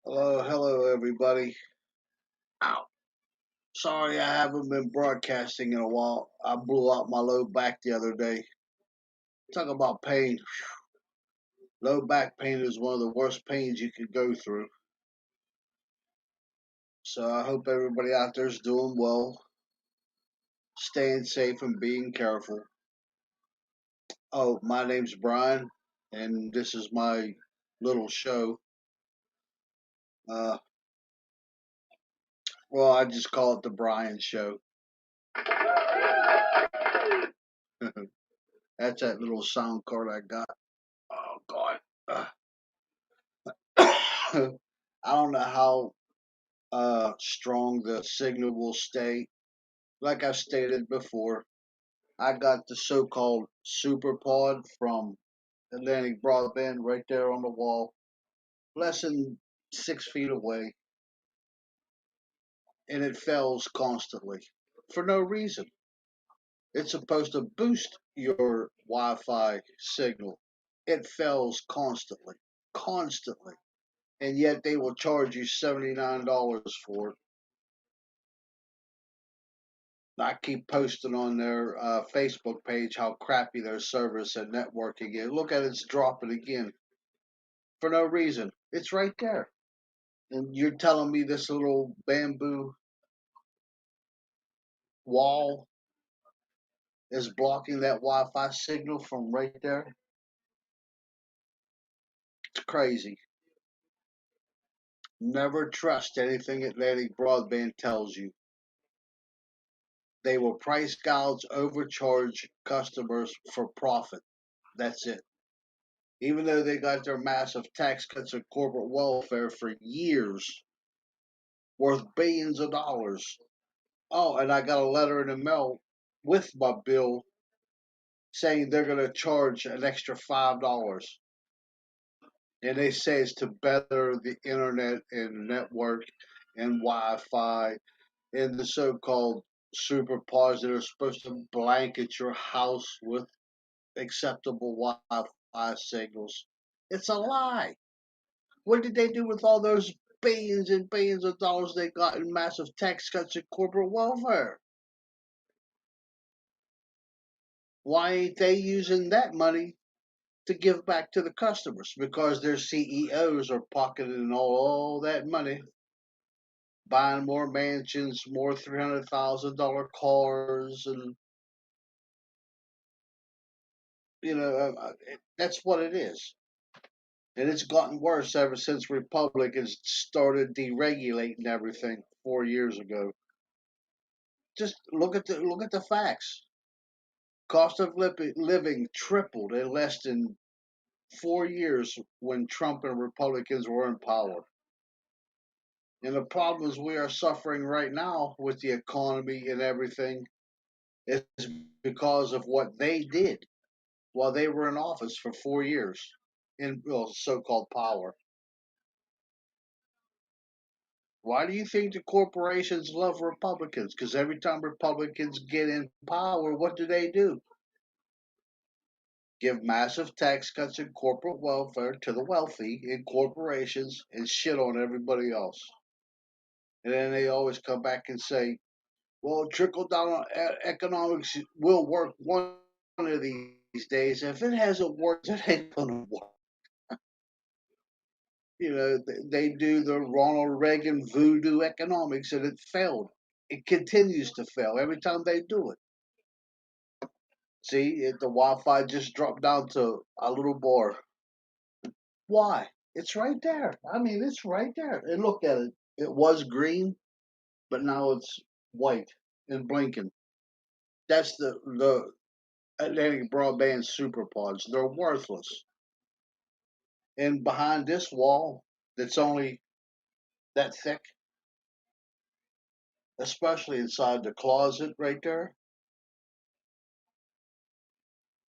Hello, everybody. Ow. Sorry I haven't been broadcasting in a while. I blew out my low back the other day. Talk about pain. Low back pain is one of the worst pains you could go through. So I hope everybody out there is doing well, staying safe, and being careful. Oh, my name's Brian, and this is my little show. Uh, well, I just call it the Brian Show. That's that little sound card I got. Oh, God. I don't know how strong the signal will stay. Like I stated before, I got the so-called super pod from Atlantic Broadband right there on the wall, less than 6 feet away, and it fails constantly for no reason. It's supposed to boost your Wi-Fi signal. It fails constantly, constantly, and yet they will charge you $79 for it. I keep posting on their Facebook page how crappy their service and networking is. Look at it's dropping again for no reason. It's right there. And you're telling me this little bamboo wall is blocking that Wi Fi signal from right there? It's crazy. Never trust anything Atlantic Broadband tells you. They will price gouge, overcharge customers for profit. That's it. Even though they got their massive tax cuts and corporate welfare for years, worth billions of dollars. Oh, and I got a letter in the mail with my bill saying they're going to charge an extra $5. And they say it's to better the internet and network and Wi Fi and the so called super pods that are supposed to blanket your house with acceptable Wi Fi signals. It's a lie. What did they do with all those billions and billions of dollars they got in massive tax cuts and corporate welfare? Why ain't they using that money to give back to the customers? Because their CEOs are pocketing all that money, buying more mansions, more $300,000 cars, and that's what it is. And it's gotten worse ever since Republicans started deregulating everything 4 years ago. Just look at the facts. Cost of living tripled in less than 4 years when Trump and Republicans were in power. And the problems we are suffering right now with the economy and everything is because of what they did while they were in office for 4 years in so-called power. Why do you think the corporations love Republicans? Because every time Republicans get in power, what do? Give massive tax cuts and corporate welfare to the wealthy and corporations and shit on everybody else. And then they always come back and say, well, trickle down economics will work one of these days. If it hasn't worked, it ain't going to work. They do the Ronald Reagan voodoo economics and it failed. It continues to fail every time they do it. See, the Wi Fi just dropped down to a little bar. Why? It's right there. I mean, it's right there. And look at it. It was green, but now it's white and blinking. That's the Atlantic Broadband superpods. They're worthless. And behind this wall, that's only that thick, especially inside the closet right there,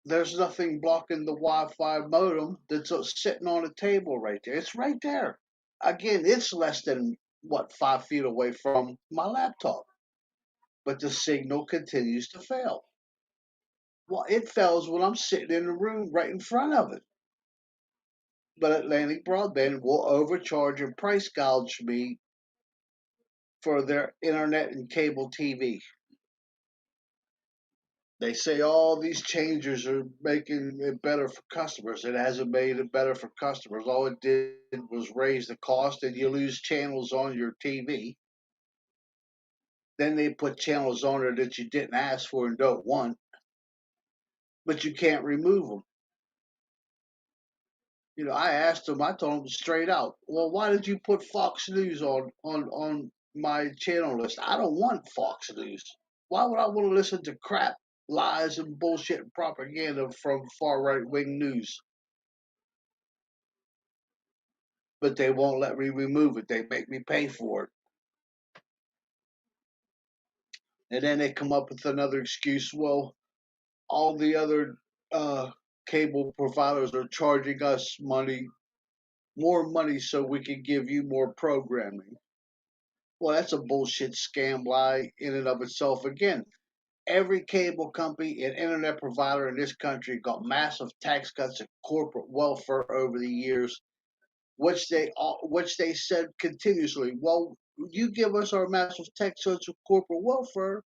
there's nothing blocking the Wi-Fi modem that's sitting on a table right there. It's right there. Again, it's less than 5 feet away from my laptop, but the signal continues to fail. Well, it fails when I'm sitting in the room right in front of it. But Atlantic Broadband will overcharge and price gouge me for their internet and cable TV. They say all these changes are making it better for customers. It hasn't made it better for customers. All it did was raise the cost, and you lose channels on your TV. Then they put channels on there that you didn't ask for and don't want, but you can't remove them. I asked them. I told them straight out. Well, why did you put Fox News on my channel list? I don't want Fox News. Why would I want to listen to crap, lies, and bullshit and propaganda from far right wing news? But they won't let me remove it. They make me pay for it. And then they come up with another excuse. Well, all the other uh, cable providers are charging us more money, so we can give you more programming. Well, that's a bullshit scam lie in and of itself. Again, every cable company and internet provider in this country got massive tax cuts and corporate welfare over the years, which they said continuously. Well, you give us our massive tax cuts and corporate welfare,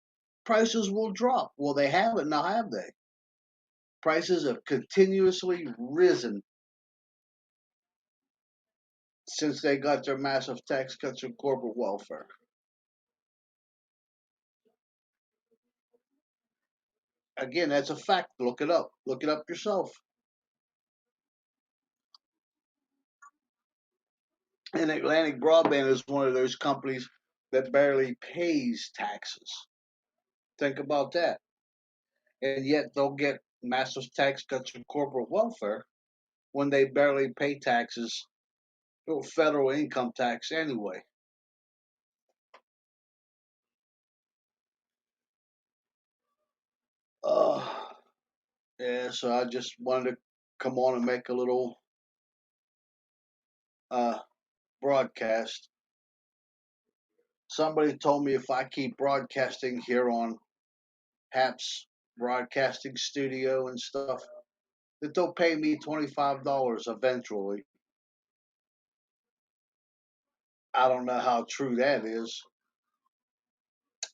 prices will drop. Well, they haven't now, have they? Prices have continuously risen since they got their massive tax cuts and corporate welfare. Again, that's a fact. Look it up. Look it up yourself. And Atlantic Broadband is one of those companies that barely pays taxes. Think about that. And yet they'll get massive tax cuts and corporate welfare when they barely pay taxes, federal income tax anyway. Uh, yeah, so I just wanted to come on and make a little uh, broadcast. Somebody told me if I keep broadcasting here on Haps Broadcasting Studio and stuff, that they'll pay me $25 eventually. I don't know how true that is,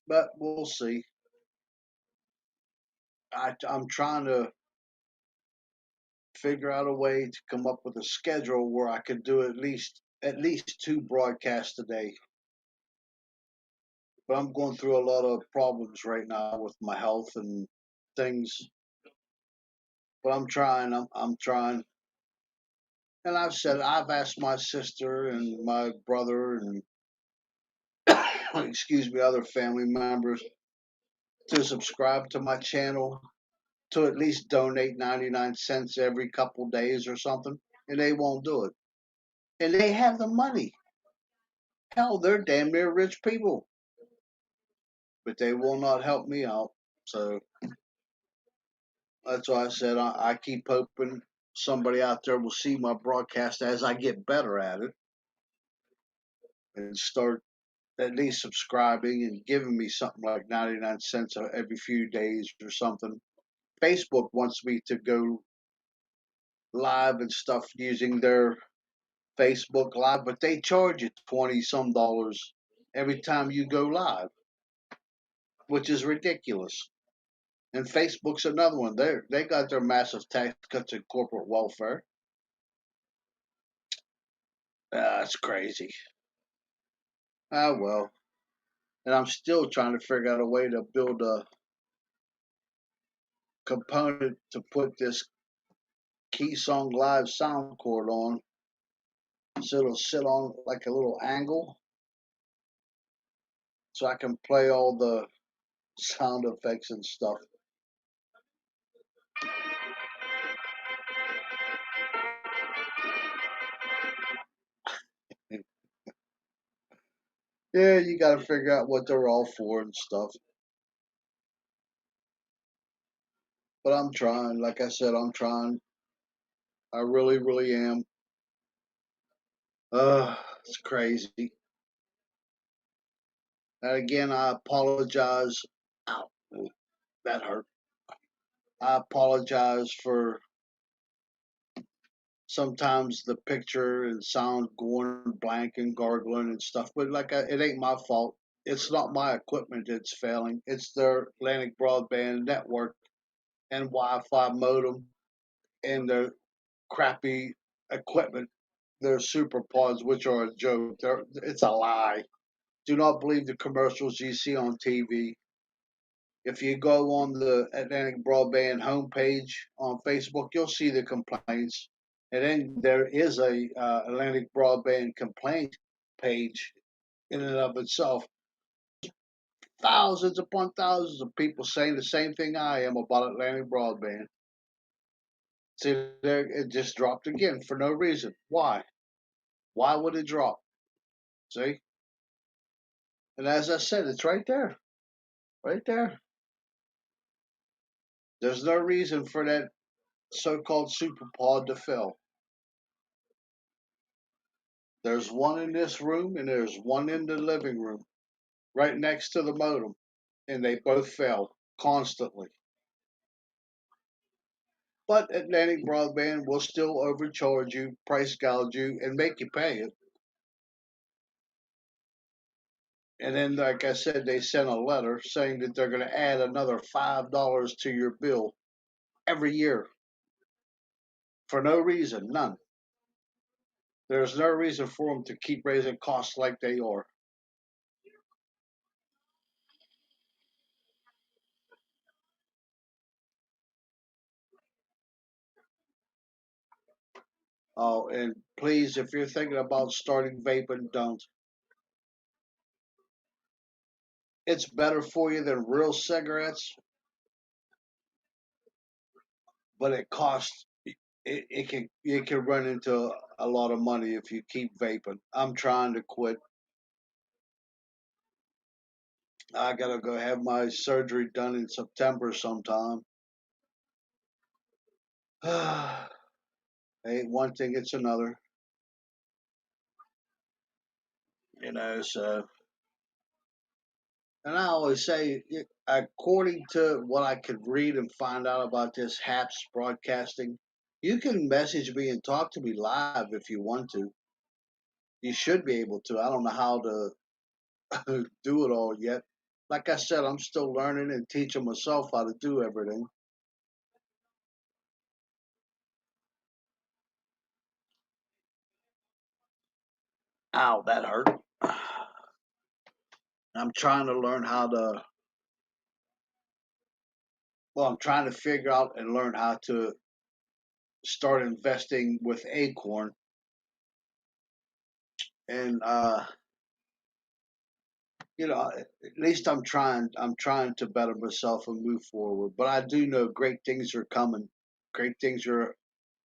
but we'll see. I'm trying to figure out a way to come up with a schedule where I could do at least two broadcasts a day. But I'm going through a lot of problems right now with my health and things. But I'm trying. I'm trying. And I've asked my sister and my brother and excuse me, other family members to subscribe to my channel, to at least donate 99 cents every couple days or something, and they won't do it. And they have the money. Hell, they're damn near rich people, but they will not help me out. So that's why I said I keep hoping somebody out there will see my broadcast as I get better at it and start at least subscribing and giving me something like 99 cents every few days or something. Facebook wants me to go live and stuff using their Facebook Live, but they charge you 20 some dollars every time you go live, which is ridiculous. And Facebook's another one. They got their massive tax cuts and corporate welfare. That's crazy. Ah well. And I'm still trying to figure out a way to build a component to put this Keysong Live sound cord on, so it'll sit on like a little angle, so I can play all the sound effects and stuff. Yeah, you got to figure out what they're all for and stuff. But I'm trying. Like I said, I'm trying. I really, really am. It's crazy. And again, I apologize. Ow, that hurt. I apologize for Sometimes the picture and sound going blank and gargling and stuff, but it ain't my fault. It's not my equipment that's failing. It's their Atlantic broadband network and Wi-Fi modem and their crappy equipment. Their super pods, which are a joke. It's a lie. Do not believe the commercials you see on TV. If you go on the Atlantic Broadband homepage on Facebook, you'll see the complaints. And then there is a Atlantic Broadband complaint page in and of itself. Thousands upon thousands of people saying the same thing I am about Atlantic Broadband. See, there it just dropped again for no reason. Why? Why would it drop? See? And as I said, it's right there. Right there. There's no reason for that so-called super pod to fail. There's one in this room and there's one in the living room, right next to the modem, and they both fail constantly. But Atlantic Broadband will still overcharge you, price gouge you, and make you pay it. And then, like I said, they sent a letter saying that they're going to add another $5 to your bill every year for no reason, none. There's no reason for them to keep raising costs like they are. Oh, and please, if you're thinking about starting vaping, don't. It's better for you than real cigarettes, but it costs. It can run into a lot of money if you keep vaping. I'm trying to quit. I gotta go have my surgery done in September sometime. Ain't one thing, it's another. So and I always say, according to what I could read and find out about this HAPS broadcasting, you can message me and talk to me live if you want to. You should be able to. I don't know how to do it all yet. Like I said, I'm still learning and teaching myself how to do everything. Ow, that hurt. I'm trying to learn how to, I'm trying to figure out and learn how to start investing with Acorn. And, at least I'm trying to better myself and move forward. But I do know great things are coming. Great things are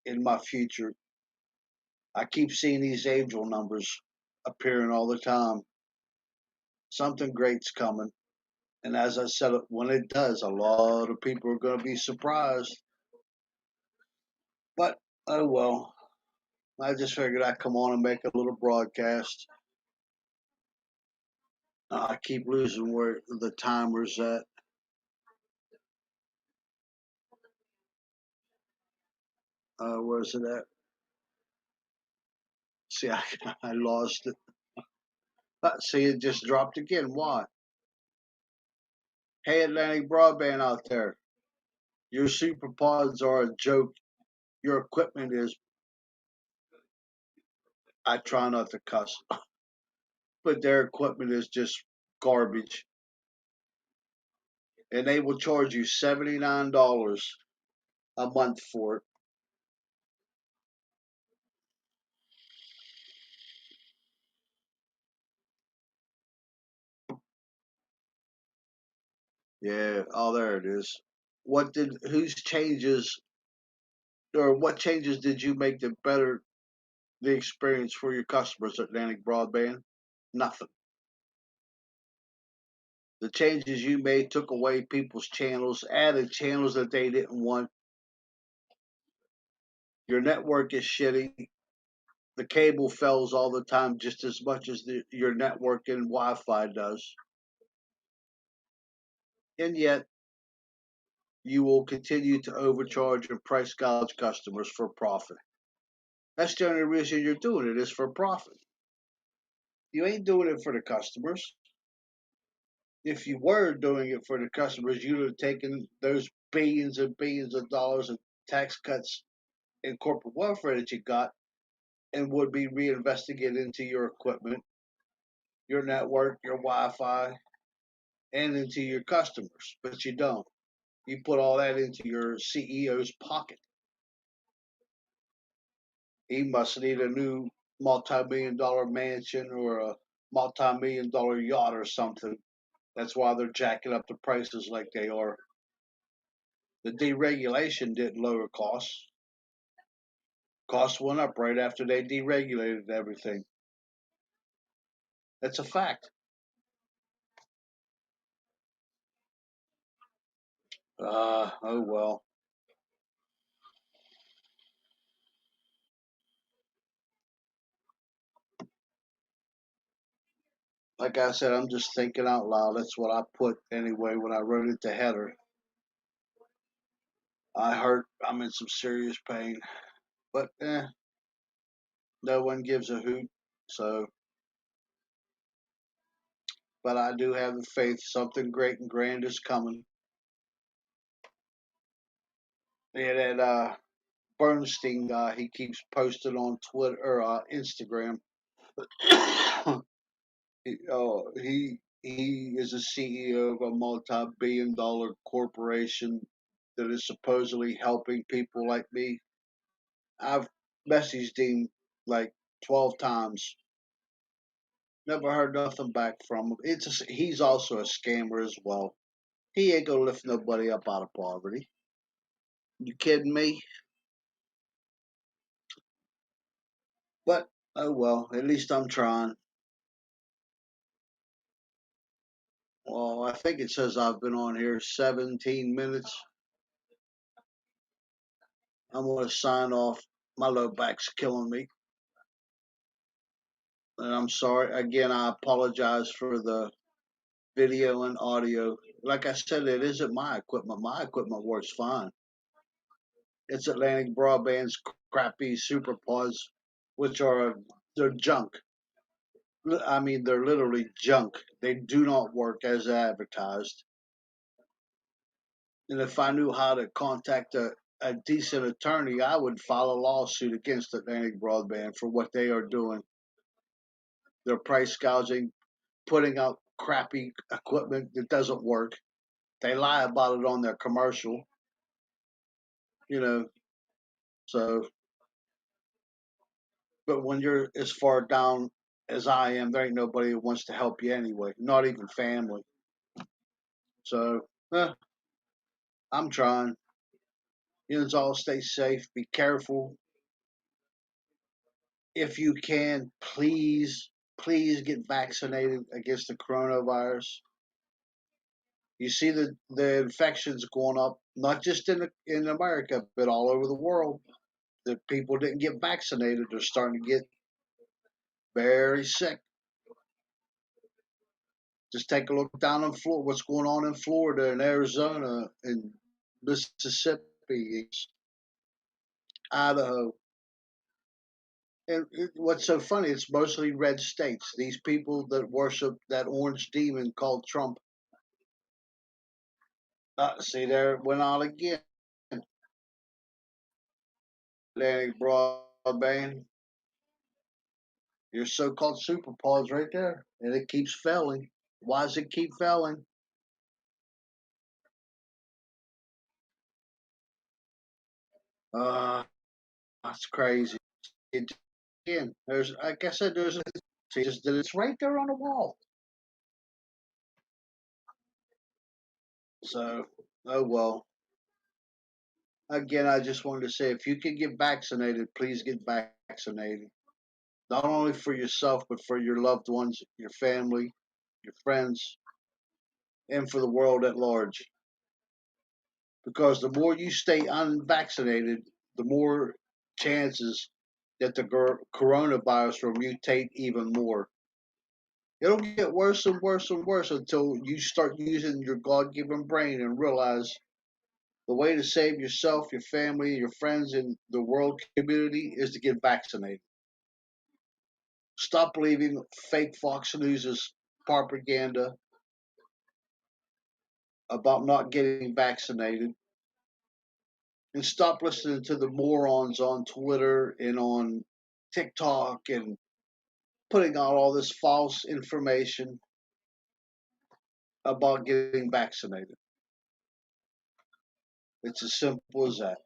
in my future. I keep seeing these angel numbers appearing all the time. Something great's coming. And as I said, when it does, a lot of people are going to be surprised. But oh well, I just figured I'd come on and make a little broadcast. I keep losing where the timer's at. Where's it at? See, I lost it. See, it just dropped again. Why? Hey, Atlantic Broadband out there. Your super pods are a joke. Your equipment is. I try not to cuss, but their equipment is just garbage. And they will charge you $79 a month for it. Yeah. Oh, there it is. Whose changes, or what changes did you make to better the experience for your customers at Atlantic Broadband? Nothing. The changes you made took away people's channels, added channels that they didn't want. Your network is shitty. The cable fails all the time just as much as your network and Wi-Fi does. And yet, you will continue to overcharge and price gouge customers for profit. That's the only reason you're doing it is for profit. You ain't doing it for the customers. If you were doing it for the customers, you'd have taken those billions and billions of dollars of tax cuts and corporate welfare that you got and would be reinvesting it into your equipment, your network, your Wi-Fi, and into your customers. But you don't. You put all that into your CEO's pocket. He must need a new multi-million dollar mansion or a multi-million dollar yacht or something. That's why they're jacking up the prices like they are. The deregulation didn't lower costs. Costs went up right after they deregulated everything. That's a fact. Oh well. Like I said, I'm just thinking out loud. That's what I put anyway when I wrote it to header. I hurt. I'm in some serious pain, but no one gives a hoot. So, but I do have the faith something great and grand is coming. Yeah, that Bernstein guy, he keeps posting on Twitter or Instagram. He is a CEO of a multi-billion-dollar corporation that is supposedly helping people like me. I've messaged him like 12 times. Never heard nothing back from him. He's also a scammer as well. He ain't gonna lift nobody up out of poverty. You kidding me? But oh well, at least I'm trying. Well, I think it says I've been on here 17 minutes. I'm gonna sign off. My low back's killing me. And I'm sorry. Again, I apologize for the video and audio. Like I said, it isn't my equipment. My equipment works fine. It's Atlantic Broadband's crappy super pods, which are they're junk. I mean, they're literally junk. They do not work as advertised. And if I knew how to contact a decent attorney, I would file a lawsuit against Atlantic Broadband for what they are doing. They're price gouging, putting out crappy equipment that doesn't work. They lie about it on their commercial, you know. So, but when you're as far down as I am, there ain't nobody who wants to help you anyway, not even family. So, I'm trying. You all stay safe, be careful. If you can, please get vaccinated against the coronavirus. You see the infections going up, not just in America, but all over the world. The people didn't get vaccinated are starting to get very sick. Just take a look down in Florida, what's going on in Florida and Arizona and Mississippi, Idaho. And what's so funny, it's mostly red states. These people that worship that orange demon called Trump. See, there it went on again. Atlantic Broadband, your so called super pause right there. And it keeps failing. Why does it keep failing? Uh, that's crazy. It, again, there's, like I said, there's, see, just that it's right there on the wall. So, oh well. Again, I just wanted to say if you can get vaccinated, please get vaccinated. Not only for yourself, but for your loved ones, your family, your friends, and for the world at large. Because the more you stay unvaccinated, the more chances that the coronavirus will mutate even more. It'll get worse and worse and worse until you start using your God given brain and realize The way to save yourself, your family, your friends, and the world community is to get vaccinated. Stop believing fake Fox News' propaganda about not getting vaccinated, and stop listening to the morons on Twitter and on TikTok and putting out all this false information about getting vaccinated. It's as simple as that.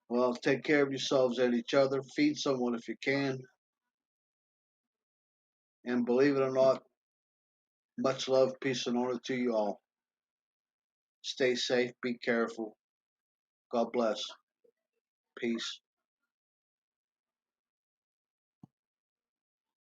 Well, take care of yourselves and each other. Feed someone if you can. And believe it or not, much love, peace, and honor to you all. Stay safe, be careful. God bless. Peace.